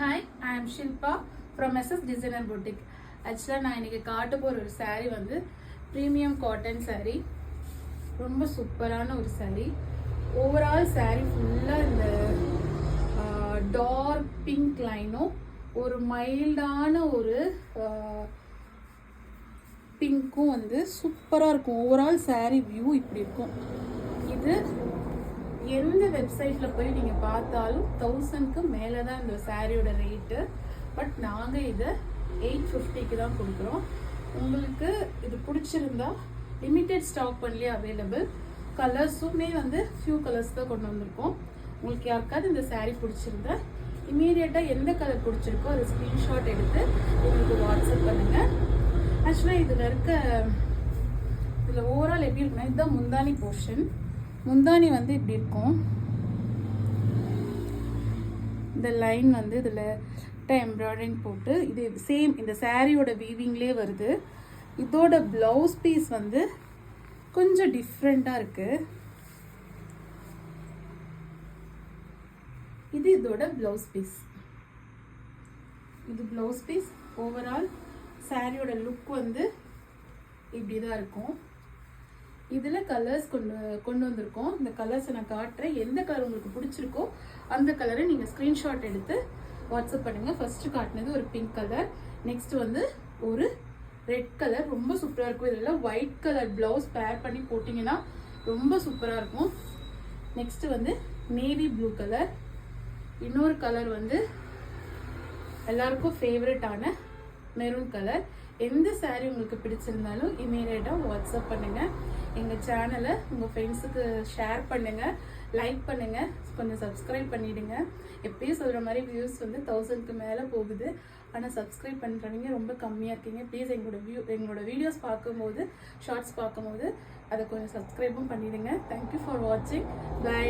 Hi, I am Shilpa from SS Designer Boutique. Actually, நான் இன்னைக்கு காட்ட போற ஒரு saree வந்து premium cotton saree. ரொம்ப சூப்பரான ஒரு saree. Overall saree ஃபுல்லா இந்த டார்க் பிங்க் லைனும் ஒரு மைல்டான ஒரு பிங்க்கும் வந்து சூப்பரா இருக்கும். ஓவரால் saree வியூ இப்படி இருக்கும். இது எந்த வெப்சைட்ல போய் நீங்க பார்த்தாலும் 1000க்கு மேலே தான் இந்த சாரியோட ரேட்டு. பட் நாங்கள் இதை 850க்கு தான் கொடுக்குறோம். உங்களுக்கு இது பிடிச்சிருந்தா லிமிட்டெட் ஸ்டாக் பண்ணலையே அவைலபிள். கலர்ஸுமே வந்து ஃபியூ கலர்ஸ் தான் கொண்டு வந்திருக்கோம். உங்களுக்கு யாருக்காவது இந்த சாரீ பிடிச்சிருந்தா இமீடியட்டாக எந்த கலர் பிடிச்சிருக்கோ அதை ஸ்க்ரீன்ஷாட் எடுத்து உங்களுக்கு வாட்ஸ்அப் பண்ணுங்கள். ஆக்சுவலாக இதில் ஓவரால் எப்படி இருக்குன்னா இதுதான் முந்தானி போர்ஷன். முந்தானி வந்து இப்படி இருக்கும். இந்த லைன் வந்து இதில் எம்ப்ராய்டரிங் போட்டு இது சேம் இந்த சாரியோட வீவிங்லேயே வருது. இதோட ப்ளவுஸ் பீஸ் வந்து கொஞ்சம் டிஃப்ரெண்ட்டாக இருக்குது. இது இதோட ப்ளவுஸ் பீஸ். இது ப்ளவுஸ் பீஸ். ஓவரால் சாரியோட லுக் வந்து இப்படி தான் இருக்கும். இதில் கலர்ஸ் கொண்டு வந்திருக்கோம். இந்த கலர்ஸை நான் காட்டுறேன். எந்த கலர் உங்களுக்கு பிடிச்சிருக்கோ அந்த கலரை நீங்கள் ஸ்க்ரீன்ஷாட் எடுத்து வாட்ஸ்அப் பண்ணுங்கள். ஃபஸ்ட்டு காட்டினது ஒரு பிங்க் கலர், நெக்ஸ்ட் வந்து ஒரு ரெட் கலர். ரொம்ப சூப்பராக இருக்கும். இதில் ஒயிட் கலர் ப்ளவுஸ் பேர் பண்ணி போட்டிங்கன்னா ரொம்ப சூப்பராக இருக்கும். நெக்ஸ்ட்டு வந்து நேவி ப்ளூ கலர். இன்னொரு கலர் வந்து எல்லாருக்கும் ஃபேவரட்டான மெரூன் கலர். எந்த சாரீ உங்களுக்கு பிடிச்சிருந்தாலும் இமீடியட்டாக வாட்ஸ்அப் பண்ணுங்கள். எங்கள் சேனலை உங்கள் ஃப்ரெண்ட்ஸுக்கு ஷேர் பண்ணுங்கள், லைக் பண்ணுங்கள், கொஞ்சம் சப்ஸ்கிரைப் பண்ணிவிடுங்க. எப்பயும் சொல்கிற மாதிரி வியூஸ் வந்து 1000க்கு மேலே போகுது. ஆனால் சப்ஸ்கிரைப் பண்ணுறவங்க ரொம்ப கம்மியாக இருக்கீங்க. ப்ளீஸ் எங்களோட வீடியோஸ் பார்க்கும்போது, ஷார்ட்ஸ் பார்க்கும்போது அதை கொஞ்சம் சப்ஸ்கிரைபும் பண்ணிவிடுங்க. தேங்க்யூ ஃபார் வாட்சிங். பை.